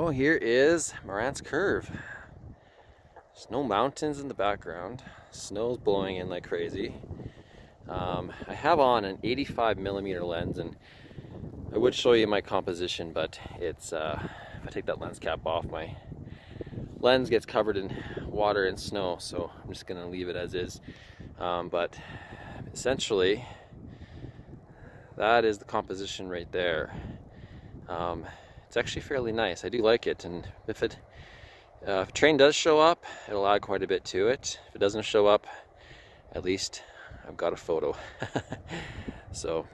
So here is Morant's Curve. There's no mountains in the background. Snow's blowing in like crazy. I have on an 85mm lens, and I would show you my composition, but it's if I take that lens cap off, my lens gets covered in water and snow, so I'm just gonna leave it as is. But essentially, that is the composition right there. It's actually fairly nice. I do like it, and if a train does show up, it'll add quite a bit to it. If it doesn't show up, at least I've got a photo. So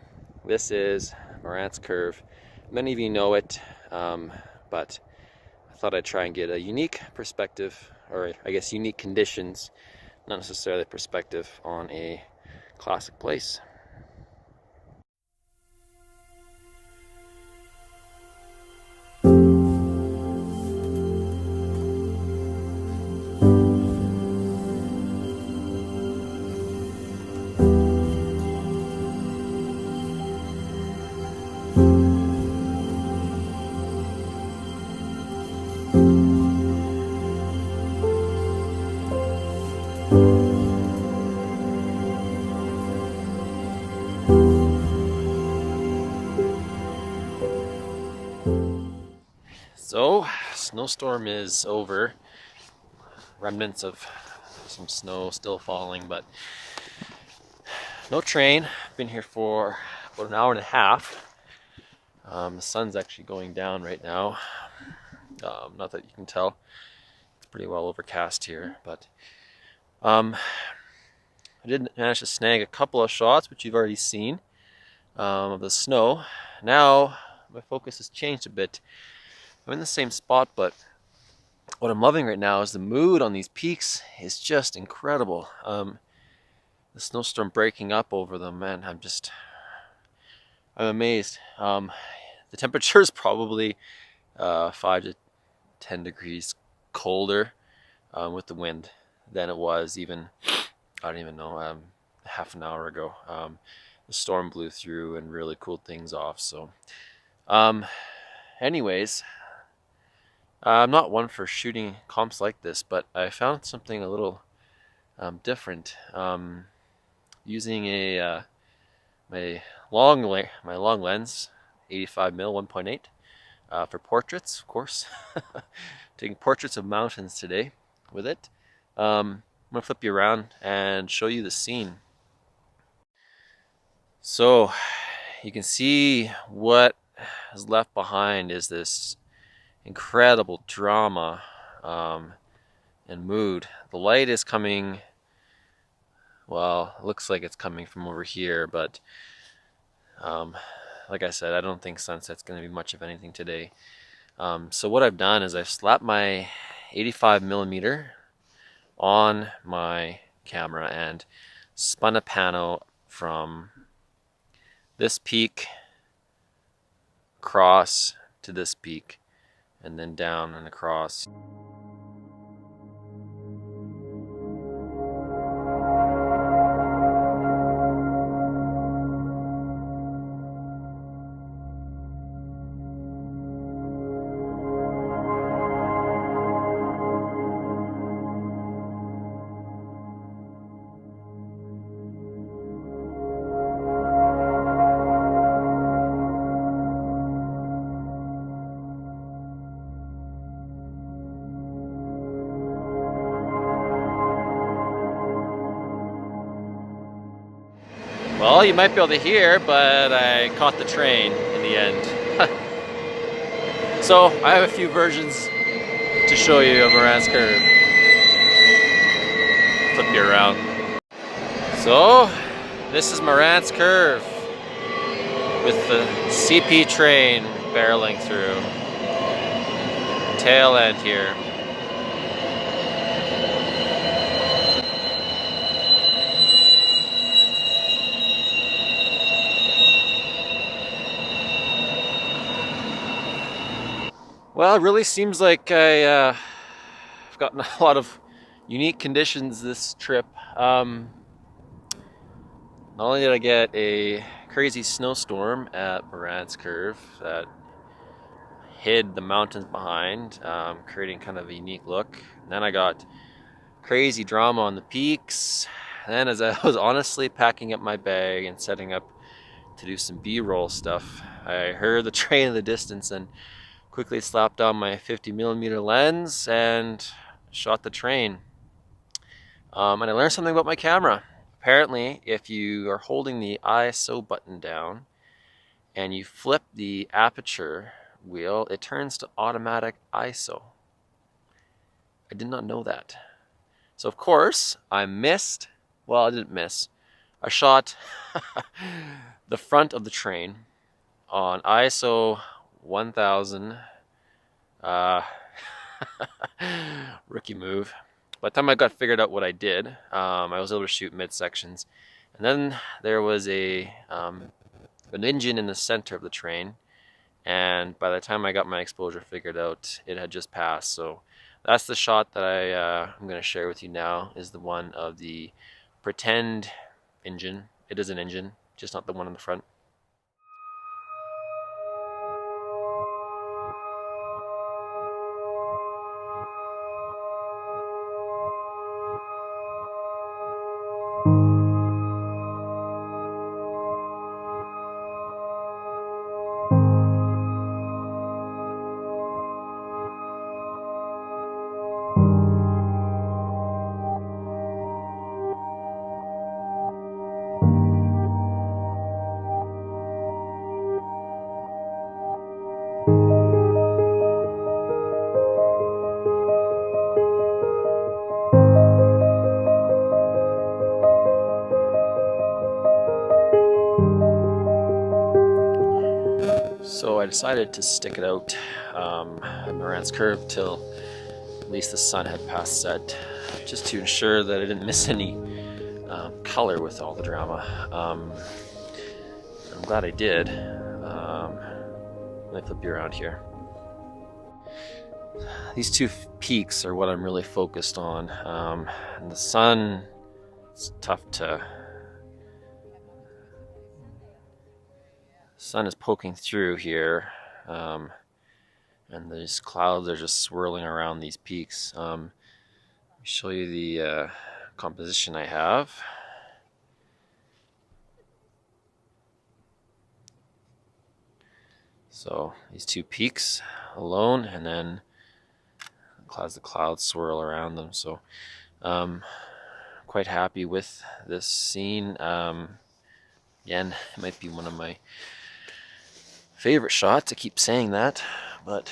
this is Morant's Curve. Many of you know it, but I thought I'd try and get a unique perspective, or I guess unique conditions, not necessarily perspective, on a classic place. So, snowstorm is over. Remnants of some snow still falling, but no train. Been here for about an hour and a half. The sun's actually going down right now. Not that you can tell. It's pretty well overcast here, but I did manage to snag a couple of shots, which you've already seen, of the snow. Now my focus has changed a bit. I'm in the same spot, but what I'm loving right now is the mood on these peaks is just incredible. The snowstorm breaking up over them, man, I'm amazed. The temperature is probably 5 to 10 degrees colder with the wind than it was even, I don't even know, half an hour ago. The storm blew through and really cooled things off. So anyways, I'm not one for shooting comps like this, but I found something a little different. Using my long lens, 85mm 1.8, for portraits, of course. Taking portraits of mountains today with it. I'm gonna flip you around and show you the scene. So you can see what is left behind is this incredible drama and mood. The light is coming, well, it looks like it's coming from over here, but like I said, I don't think sunset's going to be much of anything today. So what I've done is I've slapped my 85mm on my camera and spun a pano from this peak across to this peak, and then down and across. Well, you might be able to hear, but I caught the train in the end. So I have a few versions to show you of Morant's Curve. Flip you around. So this is Morant's Curve with the CP train barreling through. Tail end here. Well, it really seems like I've gotten a lot of unique conditions this trip. Not only did I get a crazy snowstorm at Morant's Curve that hid the mountains behind, creating kind of a unique look. And then I got crazy drama on the peaks. And then as I was honestly packing up my bag and setting up to do some B-roll stuff, I heard the train in the distance and quickly slapped on my 50mm lens and shot the train. And I learned something about my camera. Apparently, if you are holding the ISO button down and you flip the aperture wheel, it turns to automatic ISO. I did not know that. So of course, I missed, well, I didn't miss. I shot the front of the train on ISO 1000. Rookie move. By the time I got figured out what I did, I was able to shoot mid-sections. And then there was an engine in the center of the train. And by the time I got my exposure figured out, it had just passed. So that's the shot that I'm going to share with you now, is the one of the pretend engine. It is an engine, just not the one in the front. So I decided to stick it out at Morant's Curve till at least the sun had passed set, just to ensure that I didn't miss any color with all the drama. I'm glad I did. Let me flip you around here. These two peaks are what I'm really focused on. And the sun, it's tough to... sun is poking through here, and these clouds are just swirling around these peaks. Let me show you the composition I have. So these two peaks alone, and then the clouds swirl around them. So quite happy with this scene. Again, it might be one of my favorite shots. I keep saying that, but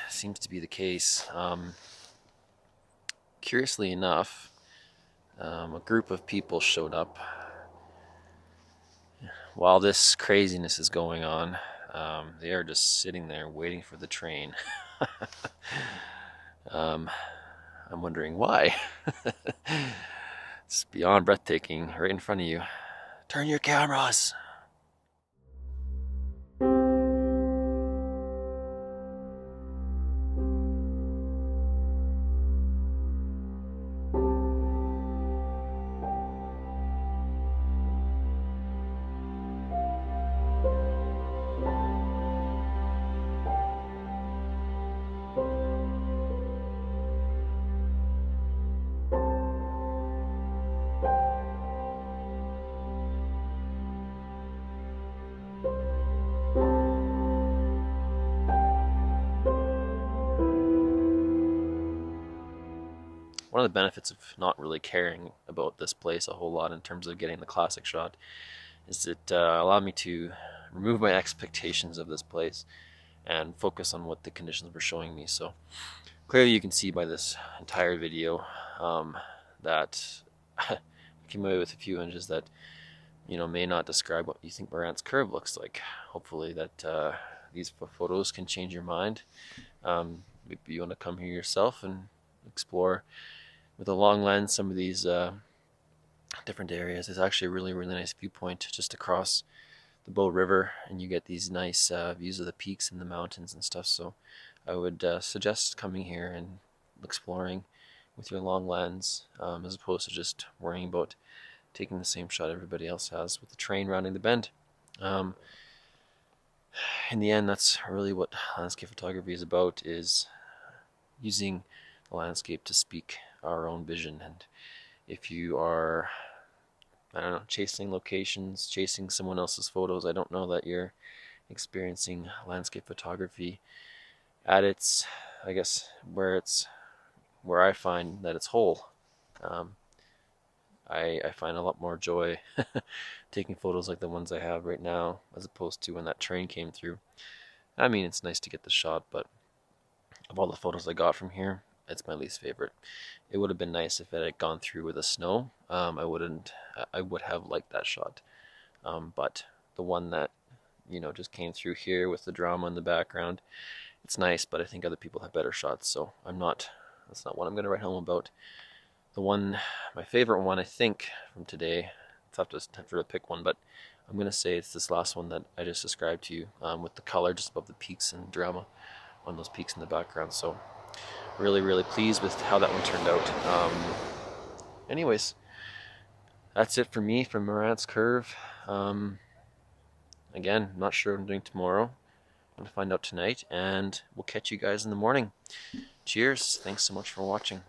it seems to be the case. Curiously enough, a group of people showed up while this craziness is going on. They are just sitting there waiting for the train. I'm wondering why. It's beyond breathtaking, right in front of you. Turn your cameras! One of the benefits of not really caring about this place a whole lot in terms of getting the classic shot is it allowed me to remove my expectations of this place and focus on what the conditions were showing me. So clearly you can see by this entire video that I came away with a few images that may not describe what you think Morant's Curve looks like. Hopefully that these photos can change your mind. Maybe you want to come here yourself and explore with a long lens some of these different areas. There's actually a really nice viewpoint just across the Bow River, and you get these nice views of the peaks and the mountains and stuff. So I would suggest coming here and exploring with your long lens, as opposed to just worrying about taking the same shot everybody else has with the train rounding the bend. in the end, that's really what landscape photography is about, is using the landscape to speak our own vision. And if you are, I don't know, chasing locations, chasing someone else's photos, I don't know that you're experiencing landscape photography at its, I guess, where I find that it's whole. I find a lot more joy taking photos like the ones I have right now, as opposed to when that train came through. I mean, it's nice to get the shot, but of all the photos I got from here, it's my least favorite. It would have been nice if it had gone through with the snow. I would have liked that shot. But the one that, just came through here with the drama in the background, it's nice, but I think other people have better shots, so that's not what I'm going to write home about. My favorite one, I think, from today, it's tough to pick one, but I'm going to say it's this last one that I just described to you, with the color just above the peaks and drama on those peaks in the background. So really, really pleased with how that one turned out. Anyways, that's it for me from Morant's Curve. Again, not sure what I'm doing tomorrow. I'm going to find out tonight, and we'll catch you guys in the morning. Cheers. Thanks so much for watching.